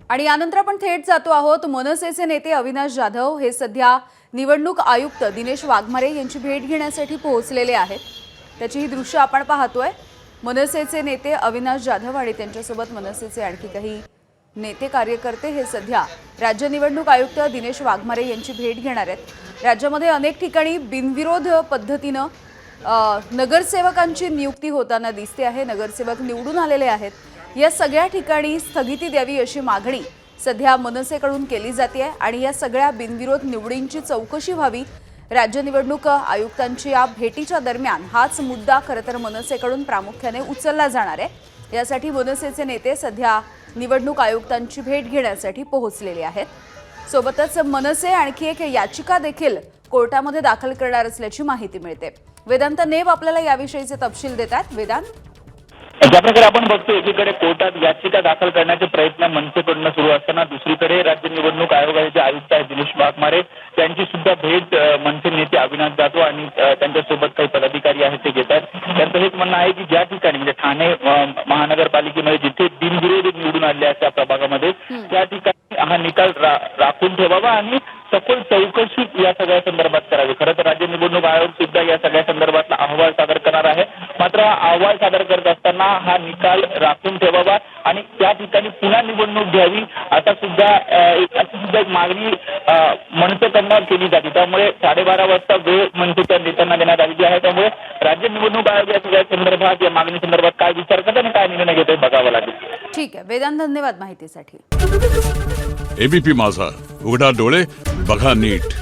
आणि यानंतर आपण थेट जातो आहोत मनसेचे नेते अविनाश जाधव हे सध्या निवडणूक आयुक्त दिनेश वाघमारे यांची भेट घेण्यासाठी पोहोचलेले आहेत। त्याची ही दृश्य आपण पाहतोय। मनसेचे नेते अविनाश जाधव आणि त्यांच्यासोबत मनसेचे आणखी काही नेते कार्यकर्ते हे सध्या राज्य निवडणूक आयुक्त दिनेश वाघमारे यांची भेट घेणार आहेत। राज्यामध्ये अनेक ठिकाणी बिनविरोध पद्धतीने नगरसेवकांची नियुक्ती होताना दिसते आहे। नगरसेवक निवडून आलेले आहेत। या सगळ्या ठिकाणी स्थगिती द्यावी अशी मागणी सध्या मनसेकडून केली जाते आहे आणि या सगळ्या बिनविरोध निवडींची चौकशी व्हावी। राज्य निवडणूक आयुक्तांची या भेटीच्या दरम्यान हाच मुद्दा खरतर मनसेकडून प्रामुख्याने उचलला जाणार आहे। यासाठी मनसेचे नेते सध्या निवडणूक आयुक्तांची भेट घेण्यासाठी पोहोचलेले आहेत। सोबतच मनसे आणखी एक याचिका देखील कोर्टामध्ये दाखल करणार असल्याची माहिती मिळते। वेदांत नेब आपल्याला याविषयीचे तपशील देतात। वेदांत, ज्या प्रकारे आपण बघतो एकीकडे कोर्टात याचिका दाखल करण्याचे प्रयत्न मनसेकडून सुरू असताना दुसरीकडे राज्य निवडणूक आयोगाचे आयुक्त आहेत दिनेश वाघमारे त्यांची सुद्धा भेट मनसे नेते अविनाश जाधव आणि त्यांच्यासोबत काही पदाधिकारी आहेत ते घेतात। त्यांचं हेच म्हणणं आहे की ज्या ठिकाणी म्हणजे ठाणे महानगरपालिकेमध्ये जिथे बिनविरोध निवडून आले आहेत त्या प्रभागामध्ये त्या ठिकाणी हा निकाल राखून ठेवावा आणि सखोल चौकशी या सगळ्या संदर्भात करावी। खरं तर राज्य निवडणूक आयोग सुद्धा या सगळ्या संदर्भातला अहवाल सादर करणार आहे। मात्र अहवाल सादर करत असताना हा निकाल राखून ठेवावा आणि त्या ठिकाणी पुन्हा निवडणूक घ्यावी असा सुद्धा एक मागणी मनसेकडनं केली जाते। त्यामुळे 12:30 वाजता वेळ मनसेच्या नेत्यांना देण्यात आलेली आहे। त्यामुळे राज्य निवडणूक आयोग या सगळ्या संदर्भात या मागणी संदर्भात काय विचार करतात आणि काय निर्णय घेतोय बघावं लागेल। ठीक आहे वेदांत, धन्यवाद माहितीसाठी। एबीपी माझा, उघडा डोळे बघा नीट।